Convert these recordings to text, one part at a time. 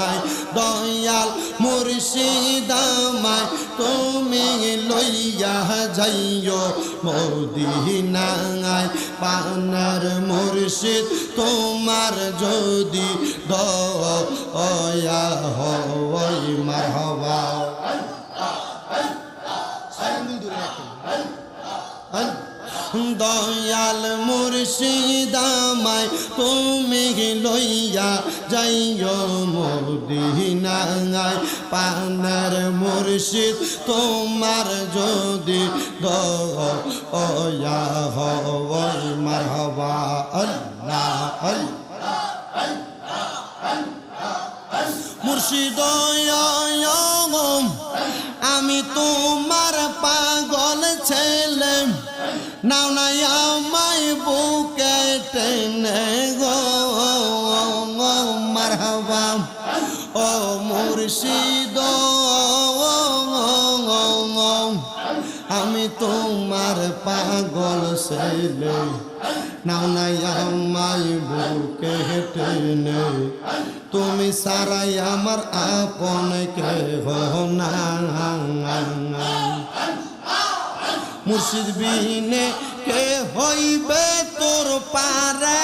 নাই দয়াল মুর্শিদ আমায় তুমি লইয়া যাইও মদিনায় পানার মুর্শিদ তোমার যদি দয়া হয় মারহাবা দয়াল মুর্শিদ আমায় তুমি লইয়া যাইও মদিনায় পানার মুর্শিদ তোমার যদি দয়া হয় মারহাবা আল্লাহ মুর্শিদ আমি তোমার পাগল ছেলে নাও নাই আমায় বুকে টেনে গো মারহাবা ও মুর্শিদ আমি তোমার পাগল ছেলে নাও নাই আমায় বুকে টেনে তুমি সারাই আমার আপন কেহ না মুর্শিদ বিনে কে হইবে তোর পারে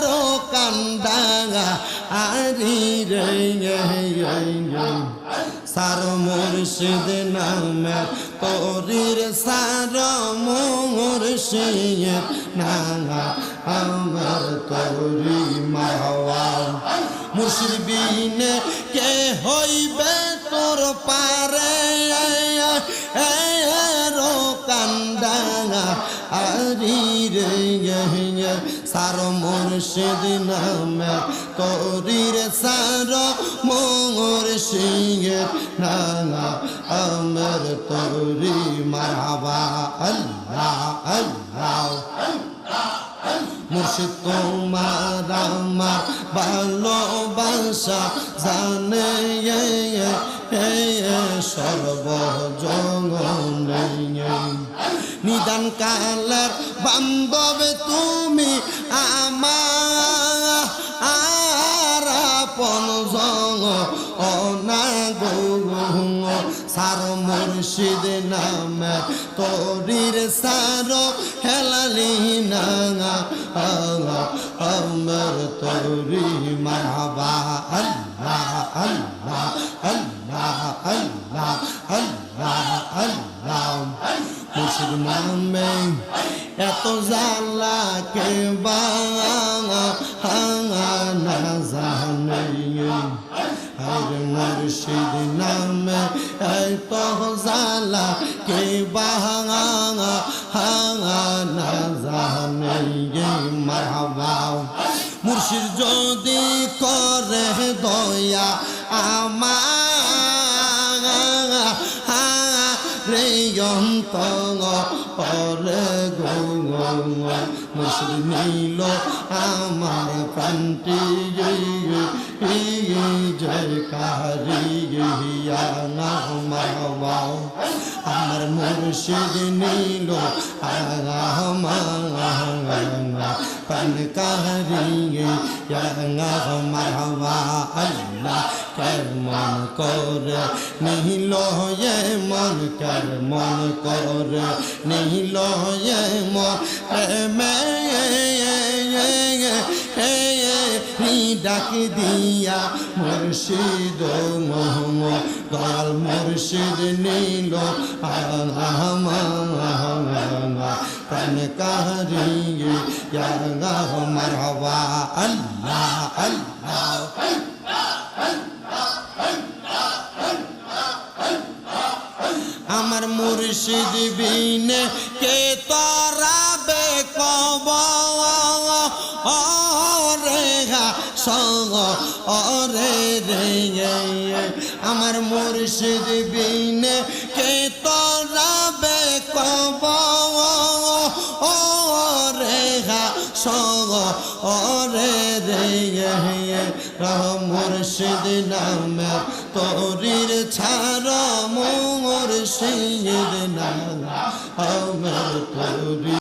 রো কান্ডা আরি রে সার মুর্শিদ নামে তোরির সার মুর্শিদ নামা আমার তোরি মাওয়া মুর্শিদ বিনে কে হইবে তোর পারে রো কান্ডা আরি রে সার মুর্শিদ নামে তোরির সার মুর্শিদ নামা আমার তোরি মারহাবা আল্লাহ আল্লাহ মুর্শিদ তোমার আমার ভালোবাসা জানে সর্বজনে নিদান কালের বান্ধব তুমি আমার আপন অনাগো সার মুর্শিদ নামে তোরির সার হেলালি না আমার তোরি মারহাবা আল্লাহ আল্লাহ আল্লাহ আল্লাহ আল্লাহ আল্লাহ মুর্শিদ নামে এত জালা কে বাঙা না জানে আর মুর্শিদ নামে এত জালা কে বাঙা না জানে মারহাবা মুর্শিদ যদি করে দয়া আমার রে অন্তরে গো মুর্শিদ নিল আমার প্রান্তি জয় কারিয়া না মারহাবা আমার মুর্শিদ নিল প্রাণ কারিয়া মারহাবা আল্লাহ কেমন করে নিল মন কেমন করে নিল মন ডাক দিয়া মুর্শিদ মোহাম্মদ দয়াল মুর্শিদ নিল প্রাণ কারিয়া মারহাবা আল্লাহ আল্লাহ আমার মুর্শিদ বিনে কে তরাবে কব রে আমার মুর্শিদ বিনে কে তরাবে কব রে মুর্শিদ নামে তোরির ছাড় মুর্শিদ নাম আমার তোরি